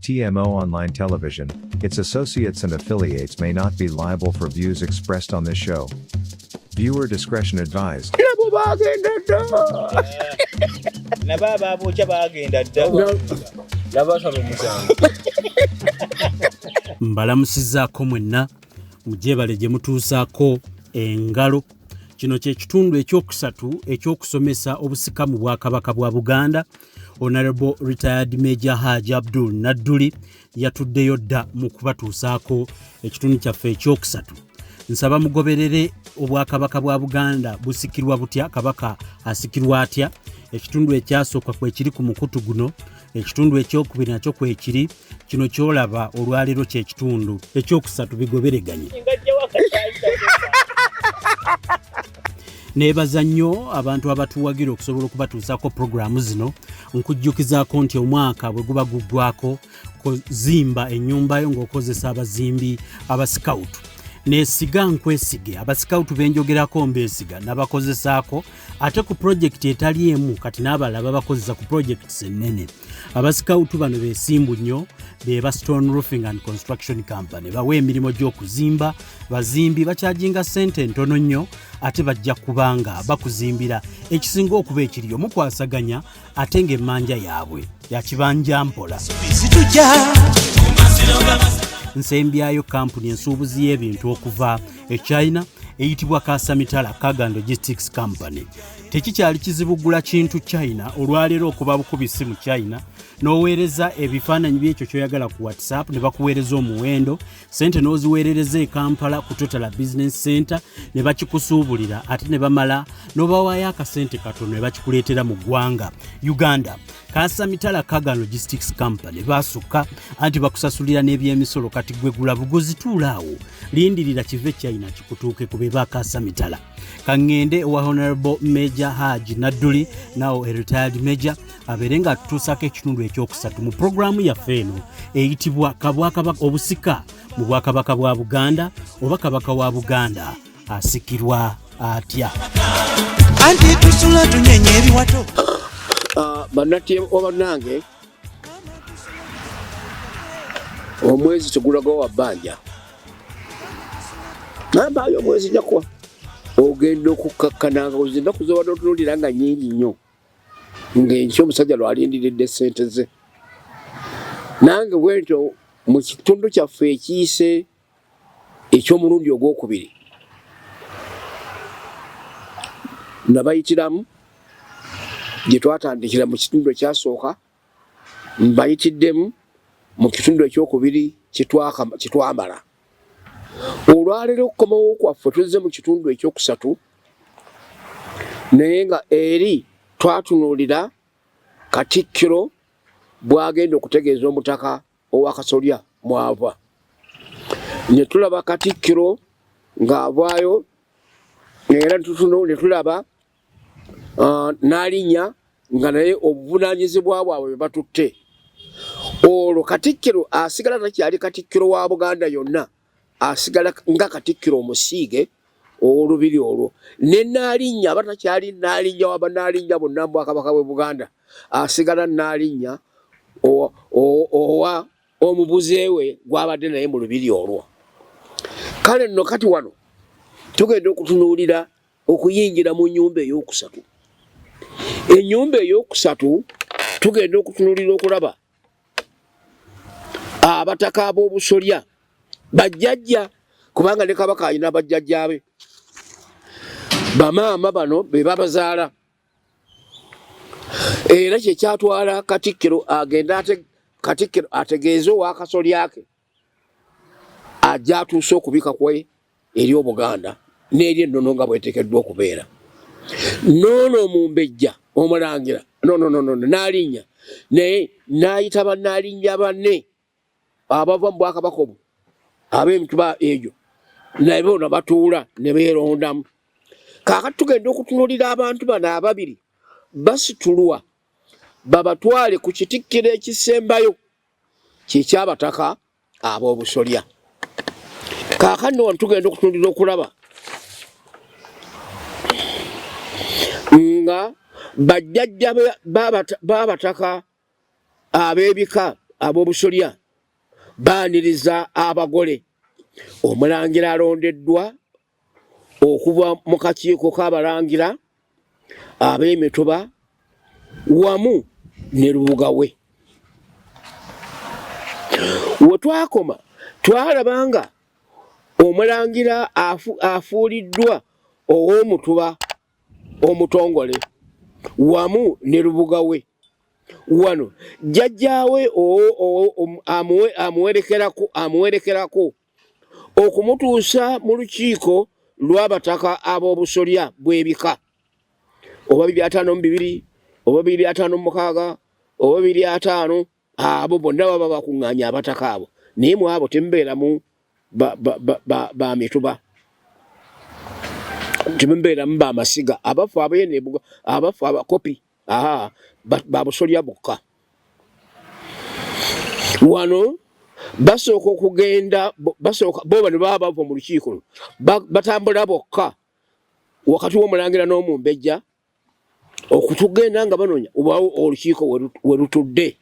TMO Online Television, its associates and affiliates may not be liable for views expressed on this show. Viewer discretion advised. Mbalamusizaako mwenna mugyebale gye mutuusaako engalo. Kino kye kitundu ekyokusatu ekyokusomesa obusika mu Bwakabaka bwa Buganda. Honorable Retired Major Hajji Abdul-Nadduli yatuddeyo dda mu kubatuusaako ekitundu kyaffe ekyokusatu. Nsaba mugoberere Obwakabaka bwa Buganda busikirwa butya, Kabaka asikirwa atya. Ekitundu ekyasooka kwekiri ku Mukutu guno, ekitundu ekyokubiri nakyo kwekiri, kino kyolaba olwaleero kyekitundu ekyokusatu bigobereganye. Nebaza nnyo abantu abatuwagira okusobola okubatuusaako programu zino. Nkujjukizaako nti omwaka bwe guba guggwako zimba ennyumba yo ng'okozesa abazimbi abasikawutu. Nesiga nkwesige abasikawutu benjogerako mbeesiga nabakozesaako ate ku projekiti etali emu kati n'abalala babakozesa ku projekits ennene. Abasikawutu bano beesimbu nnyo beba Stone Roofing and Construction Company bawe emirimu gy'okuzimba. Bazimbi bakyajinga ssente ntono nnyo ate bajja kubanga bakuzimbira ekisinga okuba ekiriyo mukwasaganya ate ng'emmanja yaabwe yakibanja mpola. Nsembyayo kampuni ensuubuzi y'ebintu okuva e China eyitibwa Kasamitala Cargo and Logistics Company. Tekikyali kizibu gula kintu China olwaleero okuba bukubisi mu China n'oweereza ebifaananyi by'ekyo kyoyagala ku WhatsApp ne bakuweereza omuwendo, sente n'oziweerereza e Kampala ku Total Business Center ne bakikusuubulira ate ne bamala n'obawaayo akasente katono ne bakikuleetera mu ggwanga Uganda. Kasamitala Cargo and Logistics Company basukka anti bakusasulira n'ebyemisolo kati gwe gula bugozi tuulaawo lindirira kive China kikutuuke ku beba Kasamitala. Kangende wa Honorable Major Hajji-Nadduli now a retired major aberenga atutuusaako ekitundu ekyokusatu mu programu yaffe eno eyitibwa Kabaka obusika mu Bwakabaka bwa Buganda oba Kabaka wa Buganda asikirwa atya. Anti tusula tunyenye ebiwato. Bannatye obannange omwezi tegulago wa bbanja nambaayo omwezi nyakuwa ogenda okukakkananga ennaku zobadde otunuulira nga nnyingi nnyo ng'enki omusajja lwalindiridde ssente ze. Nange bwentyo mu kitundu kyaffe ekiyise eky'omulundi ogwokubiri nabayitiramu gye twatandikira mu kitundu ekyasooka mbayitiddemu mu kitundu ekyokubiri kitwambala. Olwaleero okukomawo kwaffe tuzze mu kitundu ekyokusatu naye nga eri twatunuulira Katikkiro bw'agenda okutegeeza omutaka ow'akasolya mwava. Ne tulaba Katikkiro ng'avaayo era ne tulaba n'alinnya nga naye obuvunaanyizibwa bwabwe bwe batutte. Olwo Katikkiro asigala takyali Katikkiro wa Buganda yonna, asigala nga Katikkiro omusiige olubiri olwo. Ne n'alinnya aba takyali n'alinnya waba n'alinnya bonna mu Bwakabaka bw'e Buganda, asigala n'alinnya owa omubuze we gw'abadde naye mu lubiri olwo. Kale nno kati wano tugenda okutunuulira okuyingira mu nnyumba ey'okusatu. Ennyumba ey'okusatu tugenda okutunuulira okulaba abataka ab'obusolya bajjajja, kubanga ne Kabaka alina bajjajjaabe. Bamaama bano be babazaala. Era kye kyatwala Katikkiro agenda Katikkiro ategeeze ow'akasolya ke ajja atuuse okubika kwe eri Obuganda n'eri ennono nga bweteekeddwa okubeera. Noono omumbejja omulangira n'alinnya naye n'ayita bannaalinnya banne abava mu Bwakabaka obwo ab'emituba egyo naye boona batuula ne beerondamu. Kaakati tugenda okutunuulira abantu bano ababiri basitulwa babatwale ku kitikkiro ekisembayo ky'ekyabataka ab'obusolya. Kaakati wano tugenda okutunuulira okulaba nga bajjajja b'abataka ab'ebika ab'obusolya baaniriza abagole omulangira alondeddwa okuva mu kakiiko k'abalangira ab'emituba wamu ne lubuga we. We twakoma twalaba nga omulangira afuuliddwa ow'omutuba omutongole wamu ne lubuga we. Wano jjajjaawe amuwerekerako okumutuusa mu lukiiko lw'abataka ab'obusolya bw'ebika oba 252 oba 256 oba 250 abo bonna baba bakuŋŋaanya abataka abo naye mu abo temubeeramu ba mituba temubeeramu bamasiga abafu abenebuga abafu abakopi babusolya bokka. Wano basooka okugenda bo bano baba bava mu lukiiko batambula bokka wakati w'omulangira n'omumbejja okutugenda nga banoonya obawo olukiiko we lutudde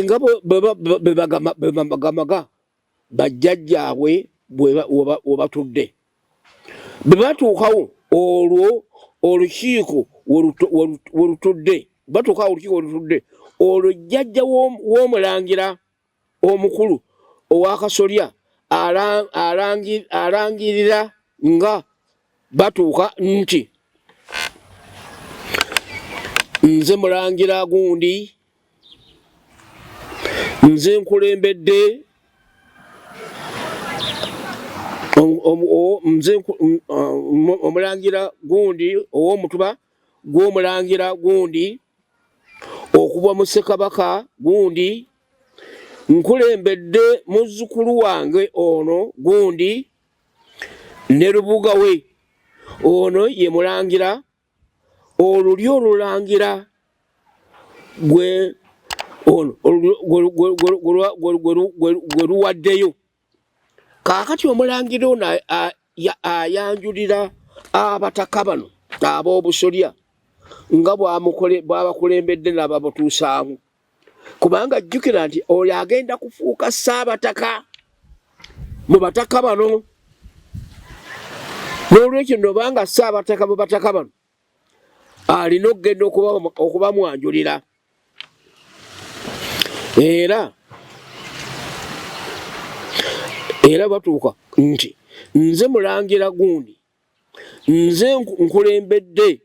nga bebagamaga bajjajjaabwe we batudde bwe batuukawo olwo olukiiko we lutudde batuukawo olukiiko we lutudde olwo jjajja w'omulangira omukulu ow'akasolya alangirira nga batuuka nti nze mulangira gundi nze nkulembedde omulangira gundi ow'omutuba gw'omulangira gundi okuva mu Ssekabaka gundi nkulembedde muzzukulu wange ono gundi ne lubuga we ono ye mulangira oluli olulangira gwe luwaddeyo. Kaakati omulangira ono ayanjulira abataka bano ab'obusolya nga bw'abakulembedde n'ababutuusaamu kubanga jjukira nti oyo agenda kufuuka ssaabataka mu bataka bano n'olwekyo nobanga ssaabataka mu bataka bano alina okugenda okubamwanjulira era batuuka nti nze mulangira gundi nze nkulembedde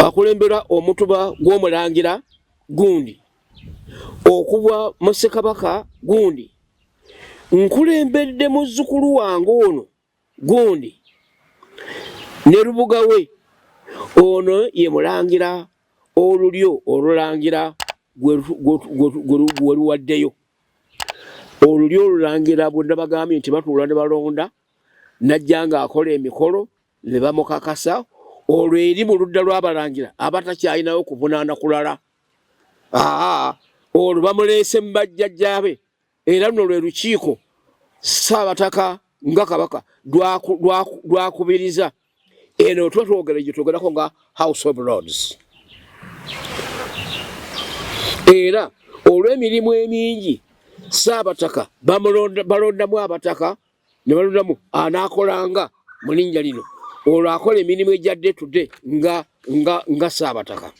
akulembera omutuba gw'omulangira gundi okuva mu Ssekabaka gundi nkulembedde muzzukulu wange ono gundi ne lubuga we ono ye mulangira olulyo olulangira gwe luwaddeyo olulyo olulangira bwe ndabagambye nti batuula ne balonda najja ng'akola emikolo ne bamukakasa olwo eri mu ludda lw'abalangira abatakyalinayo kuvunaana kulala olwo bamuleese mu bajjajjaabe era luno lwe lukiiko ssaabataka nga Kabaka lwakubiriza eno tuba twogera gye twogerako nga House of Lords. Era olw'emirimu emingi ssaabataka balondamu abataka ne balondamu anaakolanga mu linnya lino olwo akola emirimu ejjadde tudde nga ssaabataka.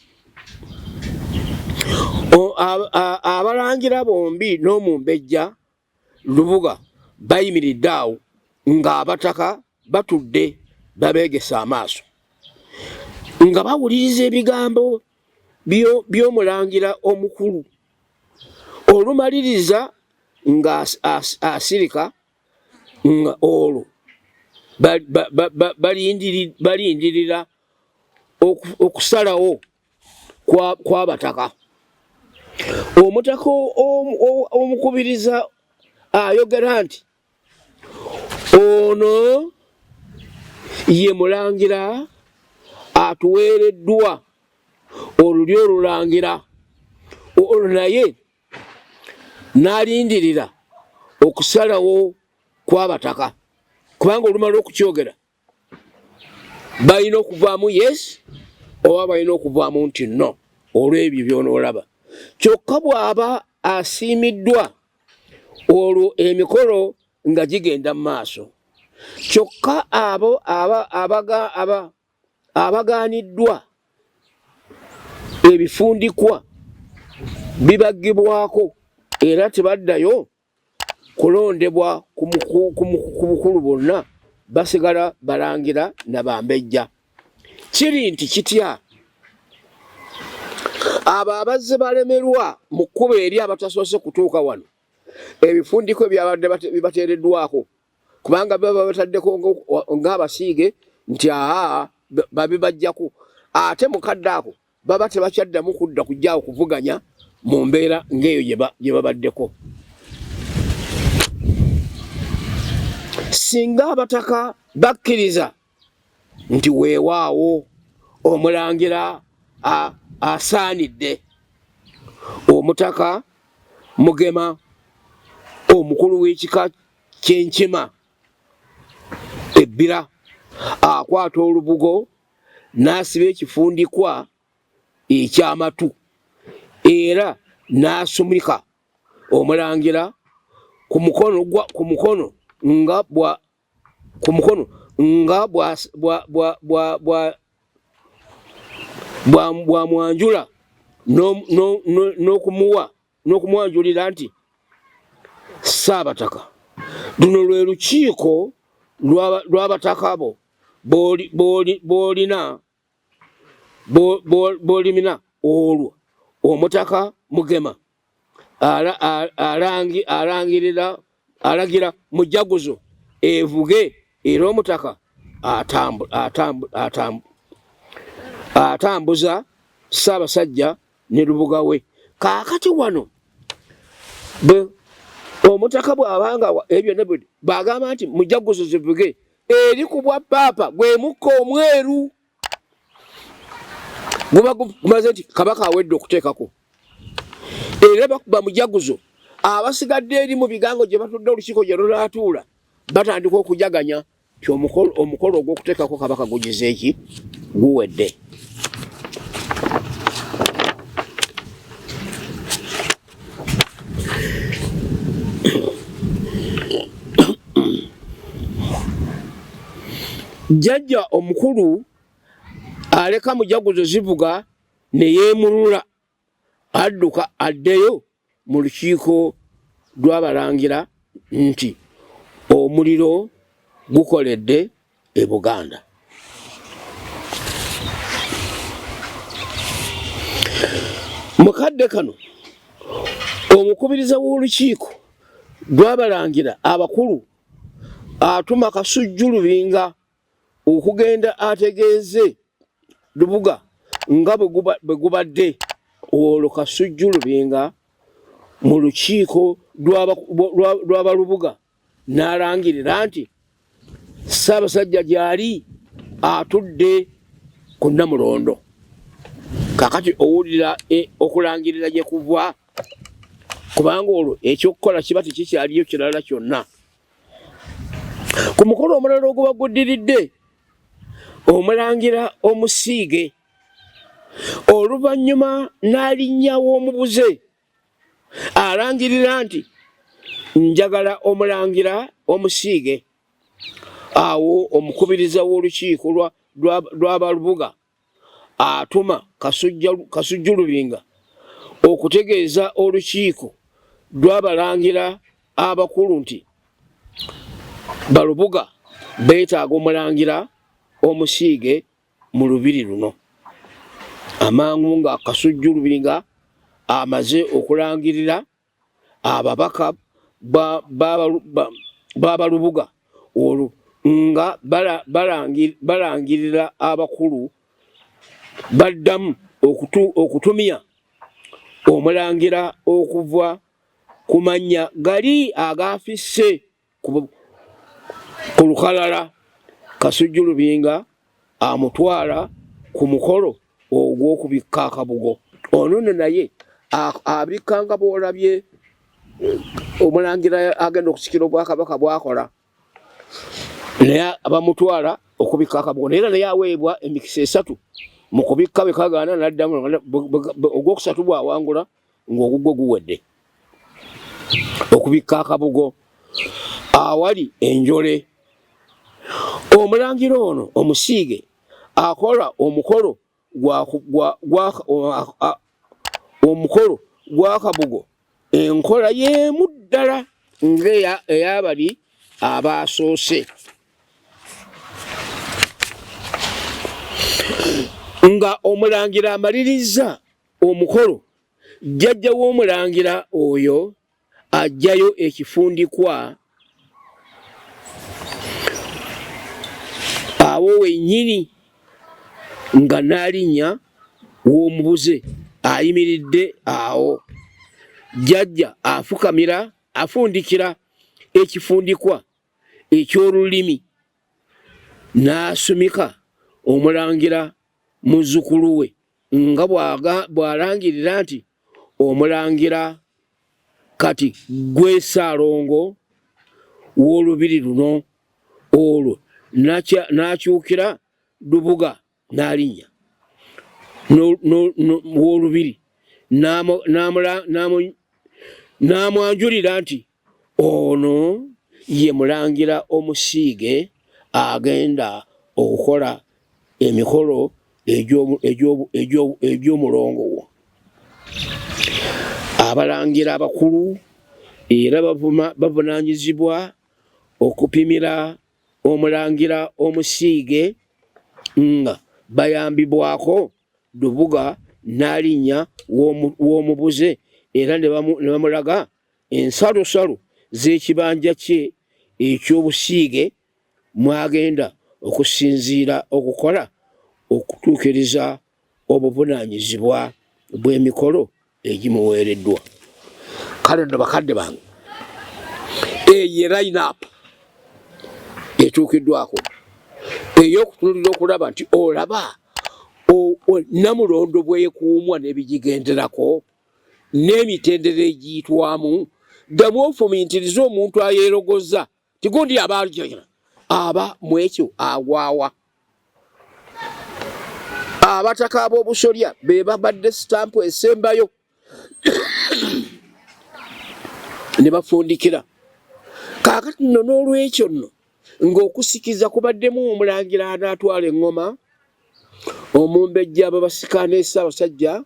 Abalangira bombi n'omumbejja lubuga bayimiridde awo ng'abataka batudde babeegesa amaaso nga bawuliriza ebigambo by'omulangira omukulu olumaliriza nga asirika nga olwo balindirira okusalawo kw'abataka. Omutaka omukubiriza ayogera nti ono ye mulangira atuweereddwa olulyo olulangira olwo naye n'alindirira okusalawo kw'abataka kubanga olumala okukyogera balina okuvaamu yes oba balina okuvaamu nti no. olw'ebyo by'onoolaba. Kyokka bw'aba asiimiddwa olwo emikolo nga gigenda mu maaso. Kyokka abo abagaaniddwa ebifundikwa bibaggibwako era tebaddayo kulondebwa ku bukulu bonna, basigala balangira na bambejja. Kiri nti kitya abo abazze balemerwa mu kkubo eri abatasoose kutuuka wano, ebifundiko byabadde bibateereddwako, kubanga baba bataddeko ng'abasiige nti babibajjaku, ate mukadde ako baba tebakyaddamu kudda kujjaawo kuvuganya mu mbeera ng'eyo gye babaddeko. Singa abataka bakkiriza nti weewaawo omulangira asaanidde, omutaka Mugema omukulu w'ekika ky'Enkima Ebbira akwata olubugo n'asiba ekifundikwa eky'amatu era n'asumika omulangira ku mukono nga bwamwanjula n'okumwanjulira nti Ssaabataka, luno lwe lukiiko lw'abataka bo b'olimina olwo omutaka Mugema alagira mujaguzo evuge era omutaka atambuza Ssaabasajja ne lubuga we. Kaakati wano omutaka bw'abanga ebyo ne bagamba nti mujaguzo zivuge, eri ku bwa paapa gwe mukka omweru guba gumaze nti Kabaka awedde okuteekako, era bakuba mujaguzo. Abasigadde eri mu bigango gye batudde olukiiko gye lulaatuula batandika okujaganya ti omukolo ogw'okuteekako Kabaka gugize eki, guwedde. Jjajja omukulu aleka mujaguzo zivuga ne yeemulula, adduka addeyo mu lukiiko lw'abalangira nti omuliro gukoledde e Buganda. Mukadde kano omukubiriza w'olukiiko lw'abalangira abakulu atuma Kasujjulubinga okugenda ategeeze lubuga nga bwe gubadde. Olwo Kasujjulubinga mu lukiiko lw'abalubuga n'alangirira nti Ssaabasajja gy'ali atudde ku Namulondo. Kaakati owulira okulangirira gye kuva, kubanga olwo ekyokukola kiba tekikyaliyo kirala kyonna. Ku mukolo omulala oguba guddiridde omulangira omusiige, oluvannyuma n'alinnyawo omubuze alangirira nti njagala omulangira omusiige. Awo omukubiriza w'olukiiko lw'abalubuga atuma Kasujjulubinga okutegeeza olukiiko lw'abalangira abakulu nti balubuga beetaaga omulangira omusiige mu lubiri luno. Amangu nga Kasujjulubinga amaze okulangirira ababaka b'abalubuga olwo nga balangirira abakulu, baddamu okutumya omulangira okuva ku mannya gali agaafisse ku lukalala. Kasujjulubinga amutwala ku mukolo ogw'okubikka akabugo. Ono naye abikkanga bw'olabye omulangira agenda okusikira obwakabaka bwakola, naye bamutwala okubikka akabugo, naye aweebwa emikisa 3 mu kubikka bwe kagaana n'addamu ogwokusatu bw'awangula ng'ogugwo guwedde okubikka akabugo awali enjole. Omulangira ono omusiige akola omukolo gw'akabugo enkola y'emu ddala ng'eyabali abaasoose. Nga omulangira amaliriza omukolo, jjajja w'omulangira oyo ajjayo ekifundikwa awo wennyini nga n'alinnya w'omubuze ayimiridde awo. Jjajja afundikira ekifundikwa eky'olulimi n'asumika omulangira muzzukulu we nga bw'alangirira nti omulangira kati gwe Ssaalongo w'olubiri luno. Olwo n'akyukira Lubuga n'alinnya w'olubiri n'amwanjulira nti ono ye mulangira omusiige agenda okukola emikolo egy'omulongo wo. Abalangira abakulu era bavunaanyizibwa okupimira omulangira omusiige nga bayambibwako Lubuga n'alinnya w'omubuze era ne bamulaga ensalosalo z'ekibanja kye eky'obusiige mwagenda okusinziira okukola okutuukiriza obuvunaanyizibwa bw'emikolo egimuweereddwa. Kale nno bakadde bange, eyo line-up etuukiddwako ey'okutunulira okulaba nti olaba Namulondo bw'ekuumwa n'ebigigenderako n'emitendera egiyitwamu, ddamu ofumintiriza omuntu ayeerogoza tigundi abaajoyina aba mu ekyo agwawa. Abataka ab'obusolya be babadde sitampu esembayo ne bafundikira. Kaakati nno n'olwekyo nno ng'okusikiza kubaddemu omulangira anaatwala eŋŋoma, omumbejja ababasika ne Ssaabasajja,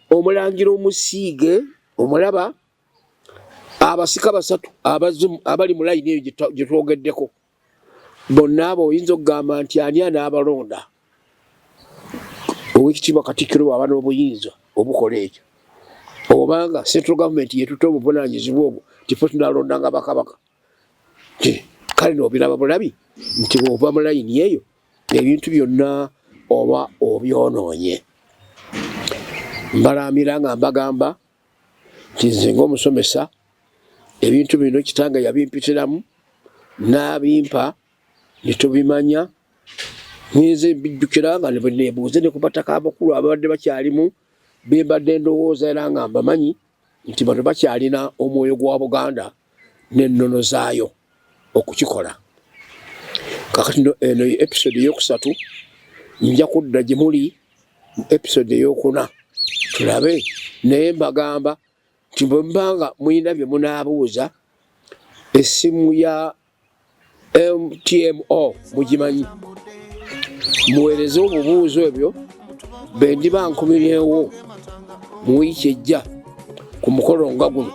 omulangira omusiige omulaba, abasika basatu abali mu layini eyo gye twogeddeko. Bonna abo oyinza okugamba nti ani anaabalonda? Oweekitiibwa Katikkiro bw'aba n'obuyinza obukola ekyo, obanga central government yetutte obuvunaanyizibwa obwo tiffe tunaalondanga bakabaka. Kale n'obiraba bulabi nti bw'ova mu layini eyo ebintu byonna oba obyonoonye. Mbalaamira nga mbagamba nti nze ng'omusomesa ebintu bino kitange yabimpitiramu n'abimpa ne tubimanya. Nze mbijjukira nga ne bwe neebuuze ne ku bataka abakulu ababadde bakyalimu be mbadde ndowooza era nga mbamanyi nti bano bakyalina omwoyo gwa Buganda n'ennono zaayo okukikola. Kakati eno episode eyokusatu nja kudda gye muli mu episode eyokuna tulabe, naye mbagamba nti bwe mbanga mulina bye munaabuuza, essimu ya MTMO mugimanyi, muweereze obubuuzo ebyo be ndiba nkumiryewo mu wiiki ejja ku mukolo nga guno,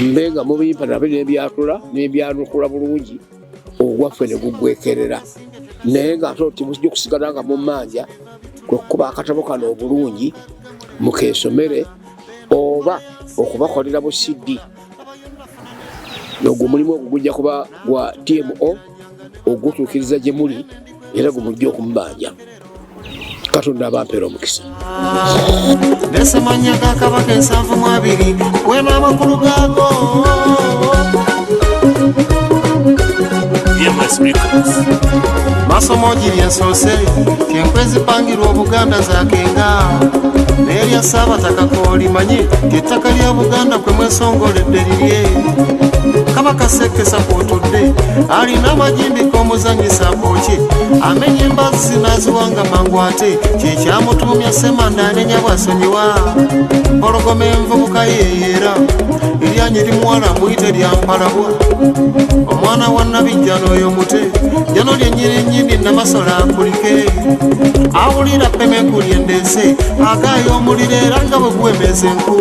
mbe nga mubimpa nabe n'ebyatula n'ebyanukula bulungi ogwaffe ne gugwekerera. Naye ng'ate oti mujja okusigala nga mummanja kwe kukuba akatabo kano obulungi mukeesomere oba okubakolera bu CD. Ogwo mulimu ogwo gujja kuba gwa TMO ogutuukiriza gye muli era gumujja okumubanja. Katonda abampeera omukisa. Nesemanya ga Kabaka 7 wena amakulu gaago. Masomo giri ensoose kenkwezi pangirwa Obuganda zakenga n'erya Ssaabataka Koolimanyi ettaka lya Buganda kwe mwesongoledde lirye. Kabaka Sekesa kwotodde alina amajimbiko omuzanyisa bwoki amenya embazzi n'aziwanga mangu ate kyekyamutumya semanda anenya bwasonyiwa pologoma envubuka yeeyera eryanyi limuwala muyite lyampalabwa omwana wa nabijja n'oyo mute jano lyennyininyini namasola akulike awulira pemekuli endese agaayo omuliro era nga bwe guwemeza enku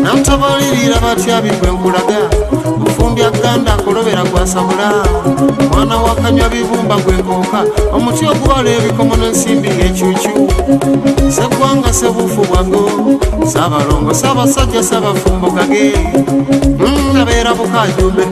namutabalirira batyabirwe nkulaga mufumbya ganda akolobera gwasabula mwana wakanywa bibumba gwenkooka omuti ogubala ebikomo n'ensimbi ng'ekyukyu seggwanga sebuufu bwago saabalongo saabasajja saabafumbo gage abeera bukajumbe